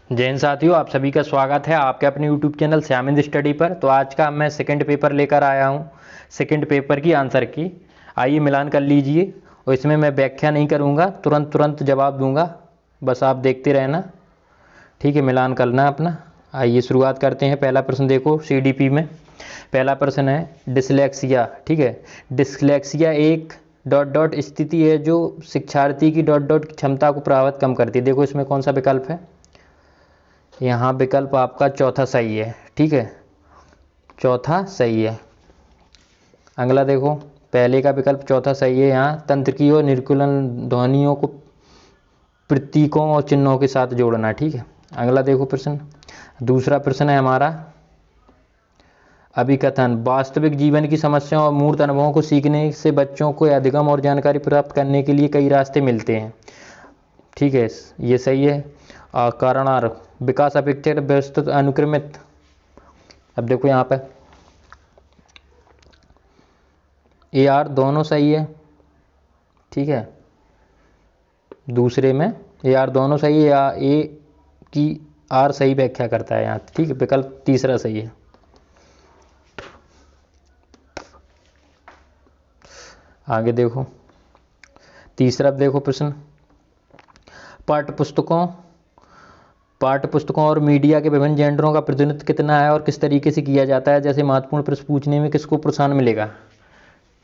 जय हिंद साथियों, आप सभी का स्वागत है आपके अपने YouTube चैनल श्याम स्टडी पर। तो आज का मैं सेकंड पेपर लेकर आया हूं। सेकंड पेपर की आंसर की आइए मिलान कर लीजिए। और इसमें मैं व्याख्या नहीं करूंगा, तुरंत जवाब दूंगा, बस आप देखते रहना। ठीक है, मिलान करना अपना। आइए शुरुआत करते हैं। पहला प्रश्न देखो CDP में। पहला प्रश्न है डिसलेक्सिया। ठीक है, डिसलेक्सिया एक डॉट डॉट स्थिति है जो शिक्षार्थी की डॉट डॉट क्षमता को प्रभावित कम करती है। देखो इसमें कौन सा विकल्प है, यहाँ विकल्प आपका चौथा सही है। ठीक है, चौथा सही है। अगला देखो, पहले का विकल्प चौथा सही है। यहाँ तंत्र की और निर्कुलन ध्वनियों को प्रतीकों और चिन्हों के साथ जोड़ना। ठीक है, अगला देखो प्रश्न। दूसरा प्रश्न है हमारा अभिकथन। वास्तविक जीवन की समस्याओं और मूर्त अनुभवों को सीखने से बच्चों को अधिगम और जानकारी प्राप्त करने के लिए कई रास्ते मिलते हैं। ठीक है, ये सही है। कारणार्थ विकास अपेक्षित व्यवस्थित अनुक्रमित। अब देखो यहाँ पे AR दोनों सही है। ठीक है, दूसरे में AR दोनों सही है या A की R सही व्याख्या करता है यहाँ। ठीक है, विकल्प तीसरा सही है। आगे देखो तीसरा देखो प्रश्न। पाठ्यपुस्तकों और मीडिया के विभिन्न जेंडरों का प्रतिनिधित्व कितना है और किस तरीके से किया जाता है, जैसे महत्वपूर्ण प्रश्न पूछने में किसको प्रोत्साहन मिलेगा।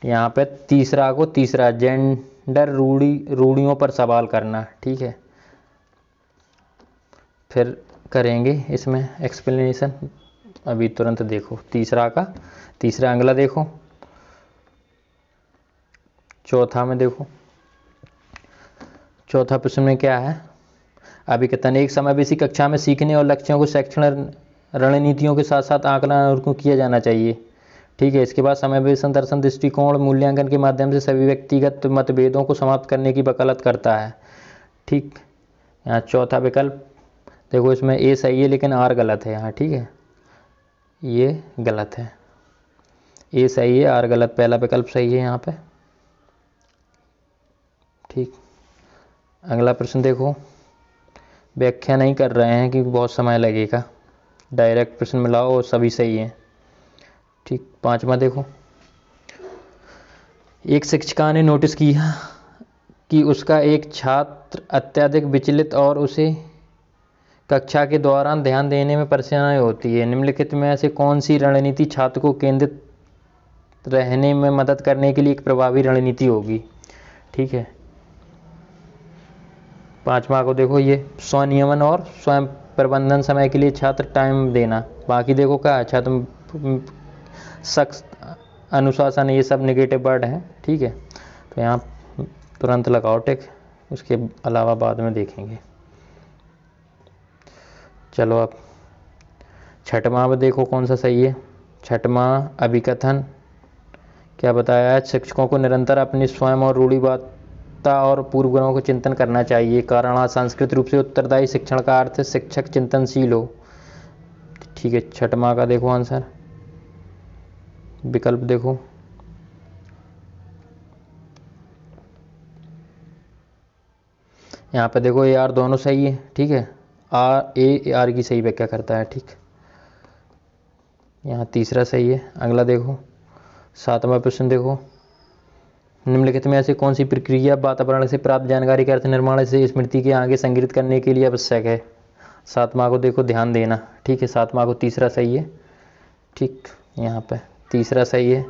यहाँ पे तीसरा जेंडर रूढ़ियों पर सवाल करना। ठीक है, फिर करेंगे इसमें एक्सप्लेनेशन। अभी तुरंत देखो तीसरा अगला देखो। चौथा में देखो, चौथा प्रश्न में क्या है, अभिकथन। एक समावेशी कक्षा में सीखने और लक्ष्यों को शैक्षणिक रणनीतियों के साथ साथ आकलन और किया जाना चाहिए। ठीक है, इसके बाद समावेशन दर्शन दृष्टिकोण मूल्यांकन के माध्यम से सभी व्यक्तिगत मतभेदों को समाप्त करने की वकालत करता है। ठीक, यहाँ चौथा विकल्प देखो, इसमें A सही है लेकिन R गलत है यहाँ। ठीक है, ये गलत है, A सही है R गलत, पहला विकल्प सही है यहाँ पे। ठीक, अगला प्रश्न देखो। व्याख्या नहीं कर रहे हैं कि बहुत समय लगेगा, डायरेक्ट प्रश्न मिलाओ और सभी सही है। ठीक, पांचवा देखो। एक शिक्षिका ने नोटिस किया कि उसका एक छात्र अत्यधिक विचलित और उसे कक्षा के दौरान ध्यान देने में परेशानी होती है। निम्नलिखित में से कौन सी रणनीति छात्र को केंद्रित रहने में मदद करने के लिए एक प्रभावी रणनीति होगी। ठीक है, पांचवा को देखो, ये स्वनियमन और स्वयं प्रबंधन समय के लिए छात्र टाइम देना। बाकी देखो क्या है, छात्र सख्त अनुशासन, ये सब नेगेटिव वर्ड हैं। ठीक है, तो यहाँ तुरंत लगाओ टिक, उसके अलावा बाद में देखेंगे। चलो अब छठवां में देखो कौन सा सही है। छठवां अभिकथन क्या बताया है, शिक्षकों को निरंतर अपनी स्वयं और रूढ़िवादिता और पूर्वग्रहों को चिंतन करना चाहिए। कारण सांस्कृतिक रूप से उत्तरदायी शिक्षण का अर्थ है शिक्षक चिंतनशील हो। ठीक है, छठवां का देखो आंसर, विकल्प देखो। यहाँ पे देखो AR दोनों सही है। ठीक है, AR की सही व्याख्या करता है। ठीक, यहाँ तीसरा सही है। अगला देखो, सातवां प्रश्न देखो। निम्नलिखित में ऐसी कौन सी प्रक्रिया वातावरण से प्राप्त जानकारी के अर्थ निर्माण से स्मृति के आगे संग्रहित करने के लिए आवश्यक है। सातवां को देखो, ध्यान देना। ठीक है, सातवां को तीसरा सही है। ठीक, यहाँ पे तीसरा सही है।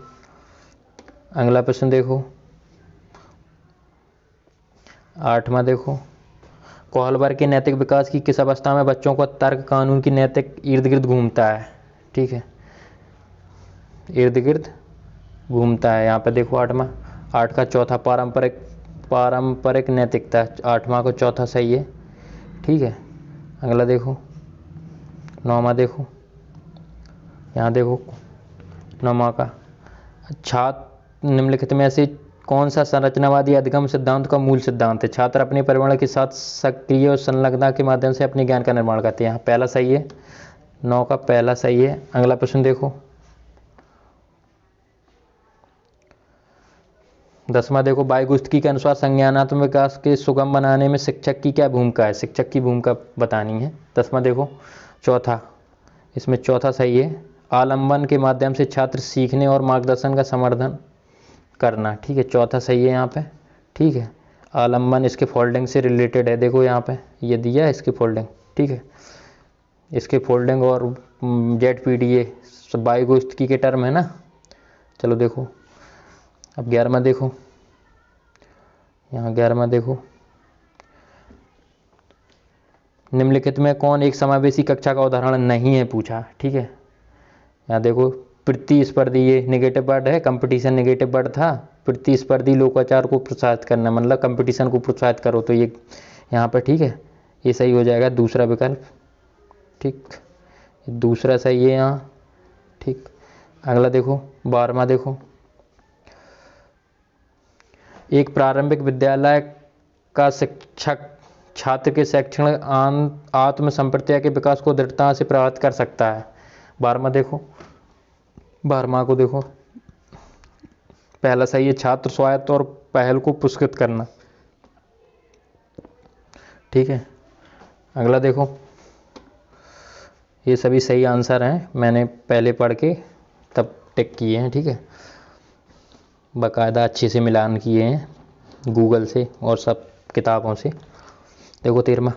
अगला प्रश्न देखो, आठवां देखो। कोहलबर के नैतिक विकास की किस अवस्था में बच्चों को तर्क कानून की नैतिक इर्द गिर्द घूमता है। ठीक है, इर्द गिर्द घूमता है। यहाँ पे देखो आठ का चौथा पारंपरिक नैतिकता, आठवां को चौथा सही है। ठीक है, अगला देखो, नौवां देखो। यहाँ देखो नौवां का, छात्र निम्नलिखित में से कौन सा संरचनावादी अधिगम सिद्धांत का मूल सिद्धांत है। छात्र अपने परिमाण के साथ सक्रिय और संलग्नता के माध्यम से अपने ज्ञान का निर्माण करते हैं। यहाँ पहला सही है, 9 का पहला सही है। अगला प्रश्न देखो, 10वां देखो, वाइगुत्स्की के अनुसार संज्ञानात्मक विकास के सुगम बनाने में शिक्षक की क्या भूमिका है, शिक्षक की भूमिका बतानी है। 10वां देखो। चौथा, इसमें चौथा सही है, आलंबन के माध्यम से छात्र सीखने और मार्गदर्शन का समर्थन करना। ठीक है, चौथा सही है यहाँ पे। ठीक है, आलंबन इसके फोल्डिंग से रिलेटेड है, देखो यहाँ पे ये दिया है इसकी फोल्डिंग। ठीक है, इसके फोल्डिंग और ZPDA वाइगुत्स्की के टर्म है ना। चलो देखो अब 11वां देखो, यहाँ 11वां देखो, निम्नलिखित में कौन एक समावेशी कक्षा का उदाहरण नहीं है पूछा। ठीक है, यहाँ देखो, प्रतिस्पर्धी, ये नेगेटिव वर्ड है, कंपटीशन नेगेटिव वर्ड था। प्रतिस्पर्धी लोकाचार को प्रोत्साहित करना, मतलब कंपटीशन को प्रोत्साहित करो, तो ये यहाँ पर ठीक है, ये सही हो जाएगा दूसरा विकल्प। ठीक, दूसरा सही है यहाँ। ठीक, अगला देखो 12वां देखो, एक प्रारंभिक विद्यालय का शिक्षक छात्र के शैक्षणिक आत्म संप्रत्यय के विकास को दृढ़ता से प्रभावित कर सकता है। 12वां देखो, 12वां को देखो, पहला सही है, छात्र स्वायत्त और पहल को पुरस्कृत करना। ठीक है, अगला देखो, ये सभी सही आंसर हैं, मैंने पहले पढ़ के तब टिक किए हैं। ठीक है, बाकायदा अच्छे से मिलान किए हैं गूगल से और सब किताबों से। देखो 13वां,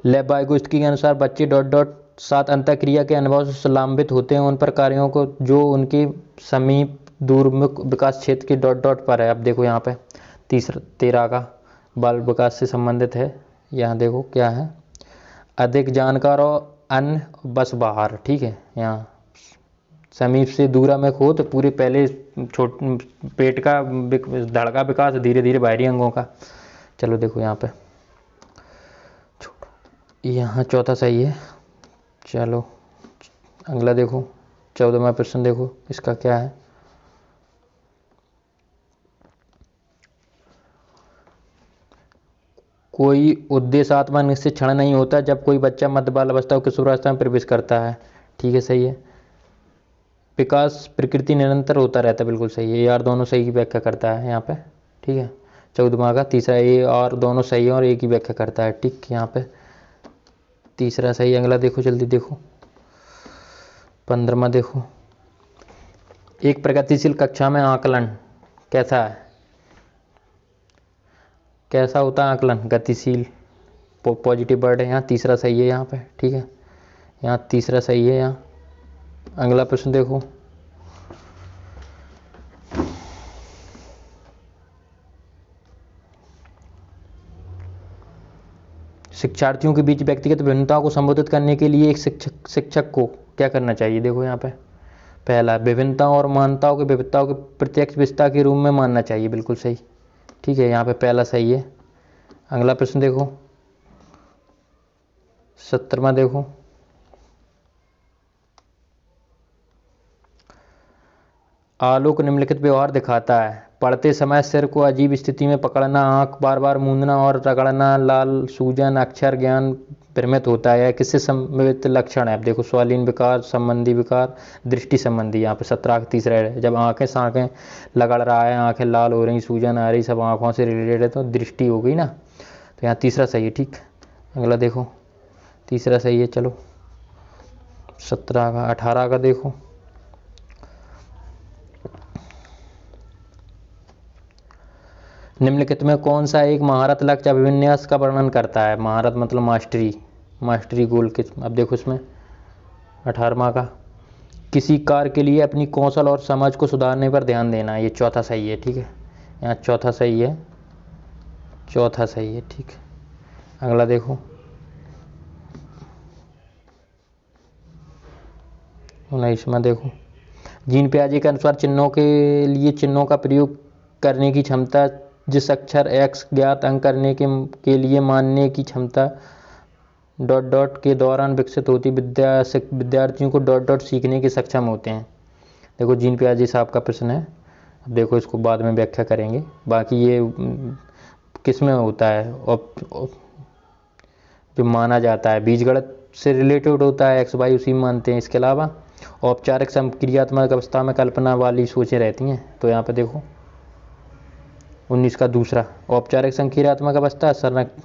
लेव वाइगुत्स्की के अनुसार बच्चे ... सात अंतःक्रिया के अनुभव से संलांबित होते हैं उन पर कार्यों को जो उनके समीप दूरमुख विकास क्षेत्र के ... पर है। अब देखो यहाँ पे 13 का बाल विकास से संबंधित है। यहाँ देखो क्या है, अधिक जानकार और अन्य बस बाहर। ठीक है, यहाँ समीप से दूरा में खो, तो पूरे पहले पेट का धड़ का विकास, धीरे धीरे बाहरी अंगों का। चलो देखो यहाँ पे, यहाँ चौथा सही है। चलो अगला देखो, 14वां प्रश्न देखो, इसका क्या है, कोई उद्देश्यात्मक निश्चित क्षण नहीं होता जब कोई बच्चा मध्य बाल अवस्था और किशोरावस्था में प्रवेश करता है। ठीक है, सही है। विकास प्रकृति निरंतर होता रहता है, बिल्कुल सही है, यार दोनों सही की व्याख्या करता है यहाँ पे। ठीक है, 14वां का तीसरा, ये और दोनों सही है और एक ही व्याख्या करता है। ठीक, यहाँ पे तीसरा सही। अगला देखो, जल्दी देखो, 15वां देखो, एक प्रगतिशील कक्षा में आकलन कैसा है, कैसा होता है आकलन, गतिशील, पॉजिटिव वर्ड है, यहाँ तीसरा सही है यहाँ पे। ठीक है, यहाँ तीसरा सही है यहाँ। अगला प्रश्न देखो, शिक्षार्थियों के बीच व्यक्तिगत भिन्नताओं को संबोधित करने के लिए एक शिक्षक को क्या करना चाहिए। देखो यहाँ पे, पहला, विभिन्नताओं और मान्यताओं के विविधताओं के प्रत्यक्ष विशेषता के रूप में मानना चाहिए, बिल्कुल सही। ठीक है, यहाँ पे पहला सही है। अगला प्रश्न देखो, 17वां देखो, आलोक निम्नलिखित व्यवहार दिखाता है, पढ़ते समय सिर को अजीब स्थिति में पकड़ना, आंख बार बार मूंदना और रगड़ना, लाल सूजन, अक्षर ज्ञान भ्रमित होता है, किससे संबंधित लक्षण है। अब देखो, स्वालीन विकार, संबंधी विकार, दृष्टि संबंधी। यहाँ पे 17 का तीसरा है, जब आंखें लगड़ रहा है, आंखें लाल हो रही, सूजन आ रही, सब आंखों से रिलेटेड है, तो दृष्टि हो गई ना, तो यहाँ तीसरा सही है। ठीक, अगला देखो, तीसरा सही है। चलो 17 का, 18 का देखो, निम्नलिखित में कौन सा एक महारत लक्ष्य अभिविन्यास का वर्णन करता है। महारत मतलब मास्टरी गोल के। अब देखो इसमें 18वां का, किसी कार्य के लिए अपनी कौशल और समझ को सुधारने पर ध्यान देना, ये चौथा सही है। ठीक है, यहाँ चौथा सही है, चौथा सही है। ठीक, अगला देखो, 19वां देखो, जीन पियाजे के अनुसार चिन्हों के लिए चिन्हों का प्रयोग करने की क्षमता जिस अक्षर x ज्ञात अंक करने के लिए मानने की क्षमता ... के दौरान विकसित होती, विद्यार्थियों को ... सीखने के सक्षम होते हैं। देखो जीन पियाजे साहब का प्रश्न है, अब देखो इसको बाद में व्याख्या करेंगे। बाकी ये किस में होता है, जो माना जाता है बीजगणित से रिलेटेड होता है, x y उसी में मानते हैं। इसके अलावा औपचारिक संक्रियात्मक अवस्था में कल्पना वाली सोचें रहती हैं। तो यहाँ पे देखो 19 का दूसरा औपचारिक संक्रियात्मक अवस्था संरक,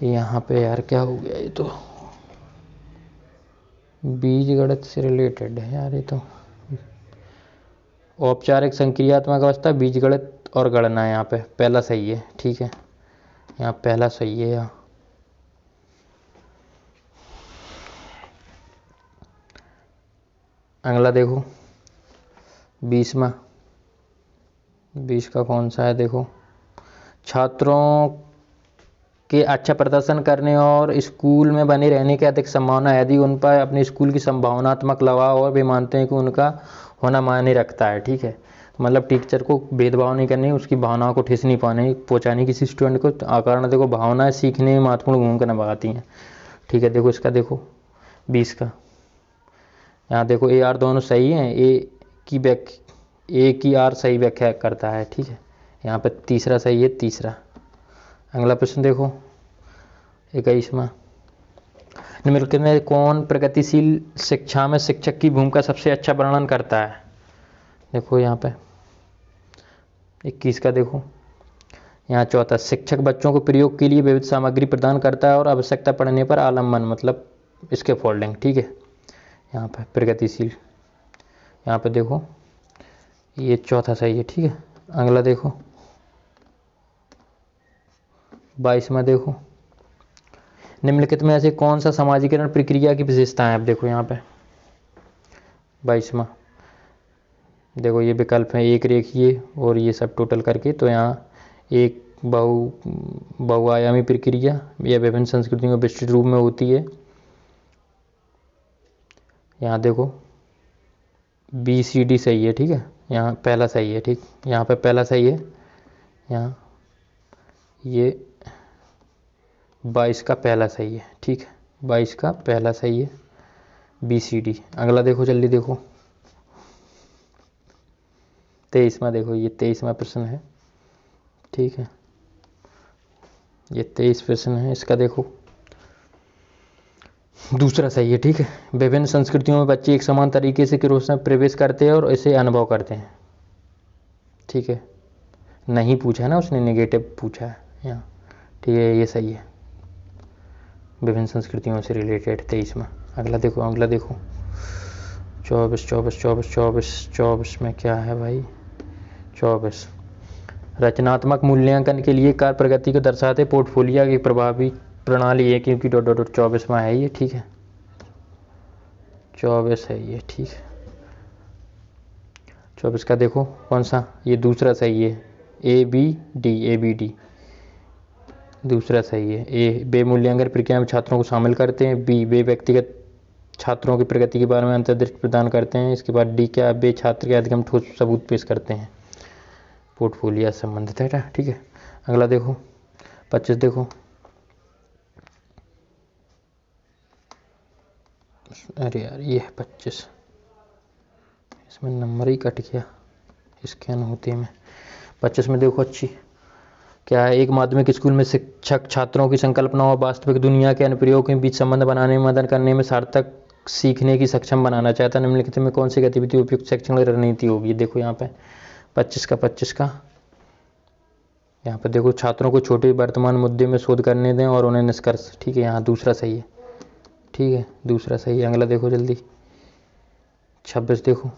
यहाँ पे यार क्या हो गया, ये तो बीजगणित से रिलेटेड है यार। ये तो औपचारिक संक्रियात्मक अवस्था, बीजगणित और गणना, यहाँ पे पहला सही है। ठीक है, यहाँ पहला सही है। यहाँ अगला देखो 20वां, 20 का कौन सा है, देखो छात्रों के अच्छा प्रदर्शन करने और स्कूल में बने रहने की अधिक संभावना यदि उन पर अपने स्कूल की संभावनात्मक दबाव और वे मानते हैं कि उनका होना मायने रखता है। ठीक है, मतलब टीचर को भेदभाव नहीं करनी, उसकी भावनाओं को ठेस नहीं पहुँचानी किसी स्टूडेंट को। कारण देखो भावनाएं सीखने में महत्वपूर्ण भूमिका निभाती हैं। ठीक है, देखो इसका देखो 20 का, यहाँ देखो ए आर दोनों सही हैं, ए की आर सही व्याख्या करता है। ठीक है, यहाँ पे तीसरा सही है, तीसरा। अगला प्रश्न देखो 21वां, निम्नलिखित में कौन प्रगतिशील शिक्षा में शिक्षक की भूमिका सबसे अच्छा वर्णन करता है। देखो यहाँ पे 21 का देखो, यहाँ चौथा, शिक्षक बच्चों को प्रयोग के लिए विविध सामग्री प्रदान करता है और आवश्यकता पड़ने पर आलम्बन मतलब इसके फोल्डिंग। ठीक है, यहाँ पे प्रगतिशील, यहाँ पे देखो ये चौथा सही है। ठीक है, अगला देखो 22वां, देखो निम्नलिखित में ऐसे कौन सा समाजीकरण प्रक्रिया की विशेषता है। अब देखो यहाँ पे 22वां, देखो ये विकल्प है एक रेखीय और ये सब टोटल करके, तो यहाँ एक बहुआयामी प्रक्रिया या विभिन्न संस्कृतियों में विस्तृत रूप में होती है। यहाँ देखो BCD सही है। ठीक है, यहाँ पहला सही है। ठीक, यहाँ पे पहला सही है, यहाँ ये 22 का पहला सही है। ठीक है, 22 का पहला सही है BCD। अगला देखो जल्दी देखो 23वां, देखो ये 23वां प्रश्न है। ठीक है, ये 23 प्रश्न है, इसका देखो दूसरा सही है। ठीक है, विभिन्न संस्कृतियों में बच्चे एक समान तरीके से किरोस में प्रवेश करते हैं और इसे अनुभव करते हैं। ठीक है, नहीं पूछा ना उसने, नेगेटिव पूछा है यहाँ। ठीक है, ये सही है, विभिन्न संस्कृतियों से रिलेटेड 23 में। अगला देखो 24 में क्या है भाई, 24 रचनात्मक मूल्यांकन के लिए कार्य प्रगति को दर्शाते पोर्टफोलियो की प्रभावी प्रणाली है, क्योंकि 24 में है ये। ठीक है, 24 है ये। ठीक है, 24 का देखो कौन सा, ये दूसरा सही है, ABD दूसरा सही है। ए वे मूल्यांकन प्रक्रिया में छात्रों को शामिल करते हैं। बी वे व्यक्तिगत छात्रों की प्रगति के बारे में अंतर्दृष्टि प्रदान करते हैं। इसके बाद डी क्या, वे छात्र के अधिगम ठोस सबूत पेश करते हैं। पोर्टफोलियो संबंधित है। ठीक है, अगला देखो 25, देखो अरे यार ये है 25, इसमें नंबर ही कट गया स्कैन होते में। 25 में देखो अच्छी क्या है, एक माध्यमिक स्कूल में शिक्षक छात्रों की संकल्पना और वास्तविक दुनिया के अनुप्रयोग के बीच संबंध बनाने में मदद करने में सार्थक सीखने की सक्षम बनाना चाहता है। निम्नलिखित में कौन सी गतिविधि उपयुक्त शैक्षणिक रणनीति होगी। देखो यहाँ पे 25 का यहाँ पे देखो छात्रों को छोटे वर्तमान मुद्दे में शोध करने दें और उन्हें निष्कर्ष। ठीक है, यहाँ दूसरा सही है। ठीक है, दूसरा सही है। अगला देखो जल्दी 26, देखो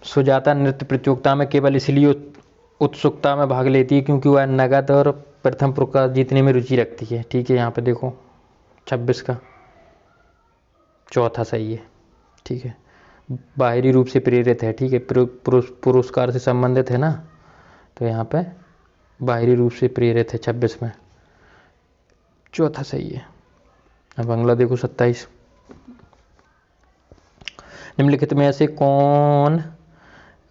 सुजाता नृत्य प्रतियोगिता में केवल इसलिए उत्सुकता में भाग लेती है क्योंकि वह नगद और प्रथम पुरस्कार जीतने में रुचि रखती है। ठीक है, यहाँ पे देखो 26 का चौथा सही है। ठीक है, बाहरी रूप से प्रेरित है। ठीक है, पुरस्कार से संबंधित है ना, तो यहाँ पे बाहरी रूप से प्रेरित है 26 में, चौथा सही है। अब अगला देखो 27, निम्नलिखित में ऐसे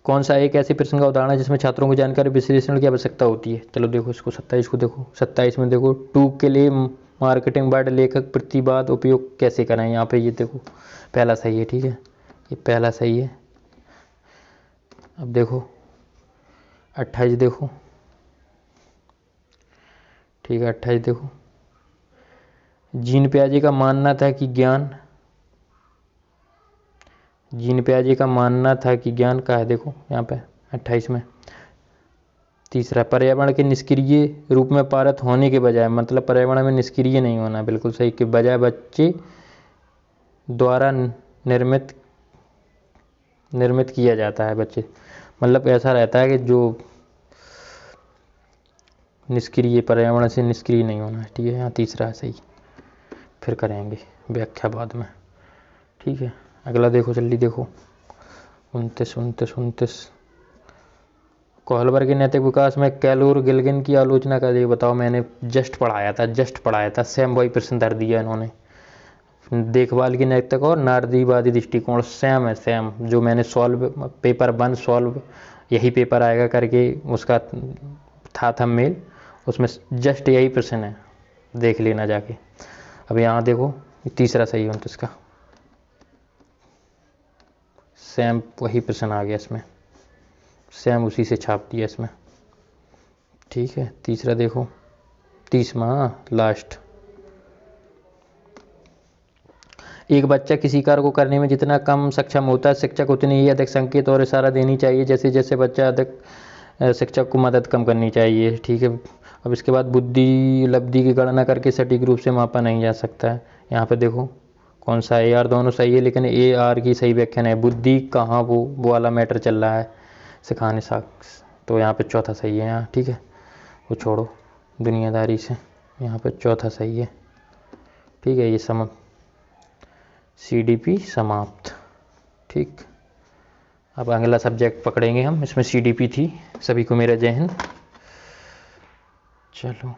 कौन सा एक ऐसे प्रश्न का उदाहरण है जिसमें छात्रों को जानकारी विश्लेषण की आवश्यकता होती है। चलो देखो इसको 27 को देखो, 27 में देखो टू के लिए मार्केटिंग वर्ड लेखक प्रतिवाद उपयोग कैसे करें। यहाँ पे ये देखो पहला सही है। ठीक है, ये पहला सही है। अब देखो 28 देखो, ठीक है 28 देखो, जीन पियाजे का मानना था कि ज्ञान का है। देखो यहाँ पे 28 में। तीसरा, पर्यावरण के निष्क्रिय रूप में पारित होने के बजाय, मतलब पर्यावरण में निष्क्रिय नहीं होना, बिल्कुल सही, के बजाय बच्चे द्वारा निर्मित किया जाता है। बच्चे मतलब ऐसा रहता है कि जो निष्क्रिय, पर्यावरण से निष्क्रिय नहीं होना, ठीक है। यहाँ तीसरा है सही, फिर करेंगे व्याख्या बाद में, ठीक है। अगला देखो, जल्दी देखो, 29। कोहलबर्ग के नैतिक विकास में कैलोर गिल्गिन की आलोचना कर दी। बताओ, मैंने जस्ट पढ़ाया था, सेम वही प्रश्न धर दिया इन्होंने। देखभाल की नैतिक और नारीवादी दृष्टिकोण सेम है, सेम जो मैंने सॉल्व पेपर 1 सॉल्व यही पेपर आएगा करके उसका था थंबनेल, उसमें जस्ट यही प्रश्न है, देख लेना जाके। अब यहाँ देखो, तीसरा सही है 29 का, सेम वही प्रश्न आ गया इसमें, सेम उसी से छाप दिया इसमें, ठीक है। तीसरा देखो, 30वां लास्ट। एक बच्चा किसी कार्य को करने में जितना कम सक्षम होता है, शिक्षक उतनी ही अधिक संकेत और इशारा देनी चाहिए। जैसे जैसे बच्चा अधिक, शिक्षक को मदद कम करनी चाहिए, ठीक है। अब इसके बाद बुद्धि उपलब्धि की गणना करके सटीक रूप से मापा नहीं जा सकता है। यहाँ पे देखो कौन सा ए आर, दोनों सही है, लेकिन ए आर की सही व्याख्या है। बुद्धि कहाँ, वो वाला मैटर चल रहा है सिखाने साक्ष, तो यहाँ पे चौथा सही है यहाँ, ठीक है। वो छोड़ो दुनियादारी से, यहाँ पे चौथा सही है, ठीक है। ये CDP समाप्त, ठीक। अब अगला सब्जेक्ट पकड़ेंगे हम, इसमें CDP थी। सभी को मेरा जय हिंद। चलो।